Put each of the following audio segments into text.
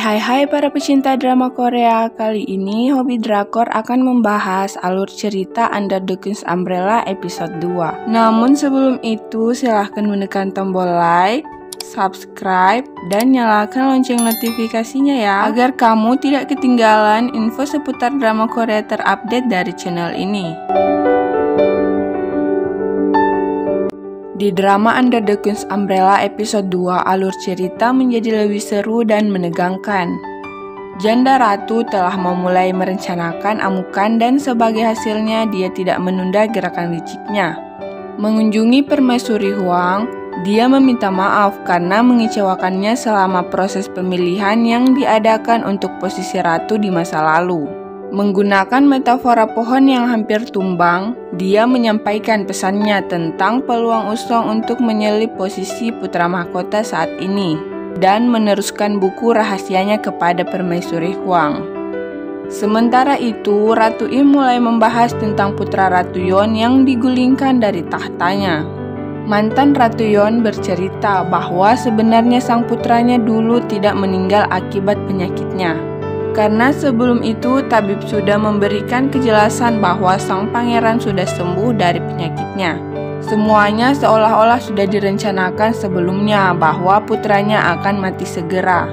Hai para pecinta drama Korea, kali ini Hobi Drakor akan membahas alur cerita Under the Queen's Umbrella episode 2. Namun sebelum itu silahkan menekan tombol like, subscribe, dan nyalakan lonceng notifikasinya ya, agar kamu tidak ketinggalan info seputar drama Korea terupdate dari channel ini. Di drama Under the Queen's Umbrella episode 2, alur cerita menjadi lebih seru dan menegangkan. Janda Ratu telah memulai merencanakan amukan dan sebagai hasilnya dia tidak menunda gerakan liciknya. Mengunjungi Permaisuri Hwang, dia meminta maaf karena mengecewakannya selama proses pemilihan yang diadakan untuk posisi ratu di masa lalu. Menggunakan metafora pohon yang hampir tumbang, dia menyampaikan pesannya tentang peluang Usong untuk menyelip posisi putra mahkota saat ini dan meneruskan buku rahasianya kepada Permaisuri Hwang. Sementara itu, Ratu Im mulai membahas tentang putra Ratu Yeon yang digulingkan dari tahtanya. Mantan Ratu Yeon bercerita bahwa sebenarnya sang putranya dulu tidak meninggal akibat penyakitnya. Karena sebelum itu tabib sudah memberikan kejelasan bahwa sang pangeran sudah sembuh dari penyakitnya. Semuanya seolah-olah sudah direncanakan sebelumnya bahwa putranya akan mati segera.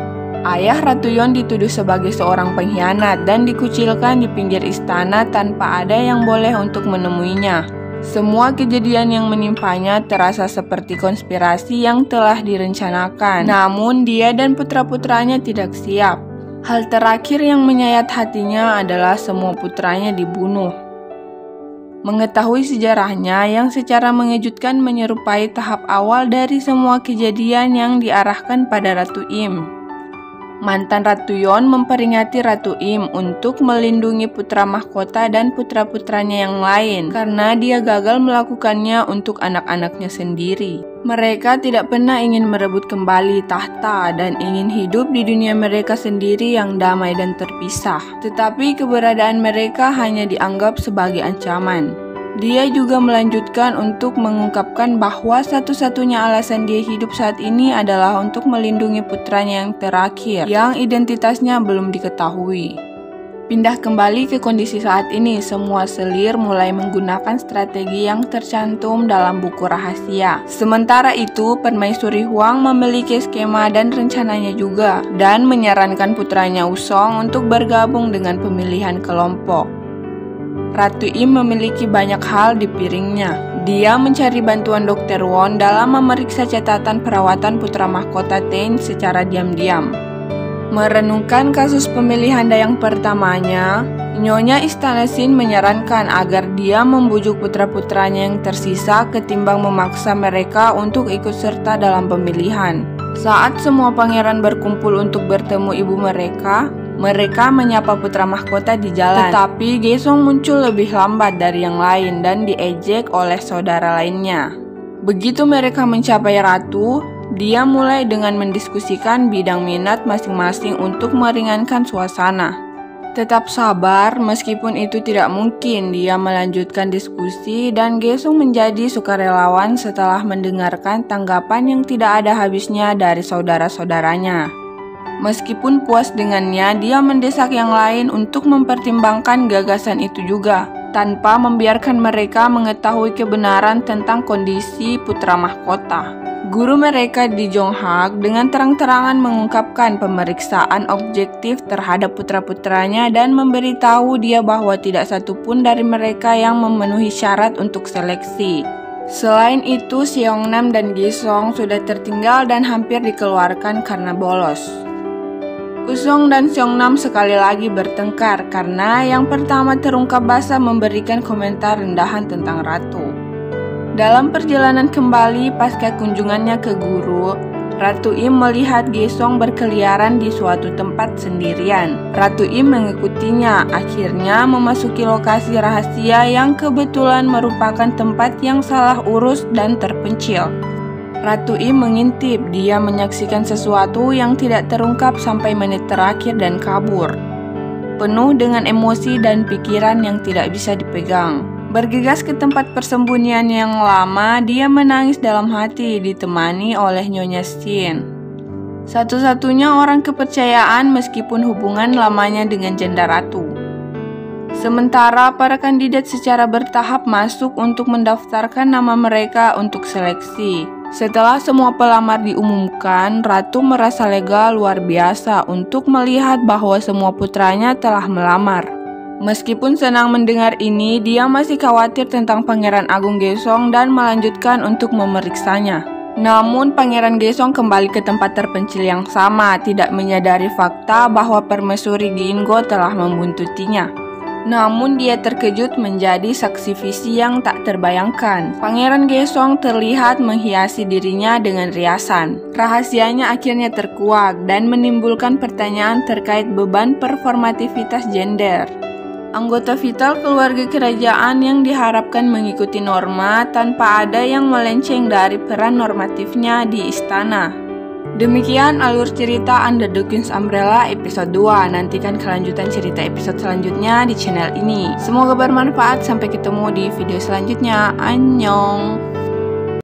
Ayah Ratu Yeon dituduh sebagai seorang pengkhianat dan dikucilkan di pinggir istana tanpa ada yang boleh untuk menemuinya. Semua kejadian yang menimpanya terasa seperti konspirasi yang telah direncanakan. Namun dia dan putra-putranya tidak siap. Hal terakhir yang menyayat hatinya adalah semua putranya dibunuh. Mengetahui sejarahnya yang secara mengejutkan menyerupai tahap awal dari semua kejadian yang diarahkan pada Ratu Im. Mantan Ratu Yeon memperingati Ratu Im untuk melindungi putra mahkota dan putra-putranya yang lain karena dia gagal melakukannya untuk anak-anaknya sendiri. Mereka tidak pernah ingin merebut kembali tahta dan ingin hidup di dunia mereka sendiri yang damai dan terpisah. Tetapi keberadaan mereka hanya dianggap sebagai ancaman. Dia juga melanjutkan untuk mengungkapkan bahwa satu-satunya alasan dia hidup saat ini adalah untuk melindungi putranya yang terakhir, yang identitasnya belum diketahui. Pindah kembali ke kondisi saat ini, semua selir mulai menggunakan strategi yang tercantum dalam buku rahasia. Sementara itu, Permaisuri Hwang memiliki skema dan rencananya juga, dan menyarankan putranya Usong untuk bergabung dengan pemilihan kelompok. Ratu Im memiliki banyak hal di piringnya. Dia mencari bantuan Dr. Won dalam memeriksa catatan perawatan putra mahkota Tae secara diam-diam. Merenungkan kasus pemilihan dayang pertamanya, Nyonya Istana Shin menyarankan agar dia membujuk putra-putranya yang tersisa ketimbang memaksa mereka untuk ikut serta dalam pemilihan. Saat semua pangeran berkumpul untuk bertemu ibu mereka menyapa putra mahkota di jalan. Tetapi Gaesong muncul lebih lambat dari yang lain dan diejek oleh saudara lainnya. Begitu mereka mencapai ratu, dia mulai dengan mendiskusikan bidang minat masing-masing untuk meringankan suasana. Tetap sabar, meskipun itu tidak mungkin, dia melanjutkan diskusi dan Gaesong menjadi sukarelawan setelah mendengarkan tanggapan yang tidak ada habisnya dari saudara-saudaranya. Meskipun puas dengannya, dia mendesak yang lain untuk mempertimbangkan gagasan itu juga, tanpa membiarkan mereka mengetahui kebenaran tentang kondisi putra mahkota. Guru mereka di Jonghak dengan terang-terangan mengungkapkan pemeriksaan objektif terhadap putra-putranya dan memberitahu dia bahwa tidak satupun dari mereka yang memenuhi syarat untuk seleksi. Selain itu, Seongnam dan Gaesong sudah tertinggal dan hampir dikeluarkan karena bolos. Usong dan Seongnam sekali lagi bertengkar karena yang pertama terungkap basah memberikan komentar rendahan tentang ratu. Dalam perjalanan kembali pasca kunjungannya ke guru, Ratu Im melihat Gaesong berkeliaran di suatu tempat sendirian. Ratu Im mengikutinya, akhirnya memasuki lokasi rahasia yang kebetulan merupakan tempat yang salah urus dan terpencil. Ratu Im mengintip, dia menyaksikan sesuatu yang tidak terungkap sampai menit terakhir dan kabur. Penuh dengan emosi dan pikiran yang tidak bisa dipegang. Bergegas ke tempat persembunyian yang lama, dia menangis dalam hati ditemani oleh Nyonya Shin. Satu-satunya orang kepercayaan meskipun hubungan lamanya dengan Janda Ratu. Sementara para kandidat secara bertahap masuk untuk mendaftarkan nama mereka untuk seleksi. Setelah semua pelamar diumumkan, Ratu merasa lega luar biasa untuk melihat bahwa semua putranya telah melamar. Meskipun senang mendengar ini, dia masih khawatir tentang Pangeran Agung Gesong dan melanjutkan untuk memeriksanya. Namun Pangeran Gesong kembali ke tempat terpencil yang sama, tidak menyadari fakta bahwa Permaisuri Giinggo telah membuntutinya. Namun dia terkejut menjadi saksi visi yang tak terbayangkan. Pangeran Gesong terlihat menghiasi dirinya dengan riasan. Rahasianya akhirnya terkuak dan menimbulkan pertanyaan terkait beban performativitas gender. Anggota vital keluarga kerajaan yang diharapkan mengikuti norma tanpa ada yang melenceng dari peran normatifnya di istana. Demikian alur cerita Under the Queen's Umbrella episode 2. Nantikan kelanjutan cerita episode selanjutnya di channel ini. Semoga bermanfaat, sampai ketemu di video selanjutnya. Annyeong!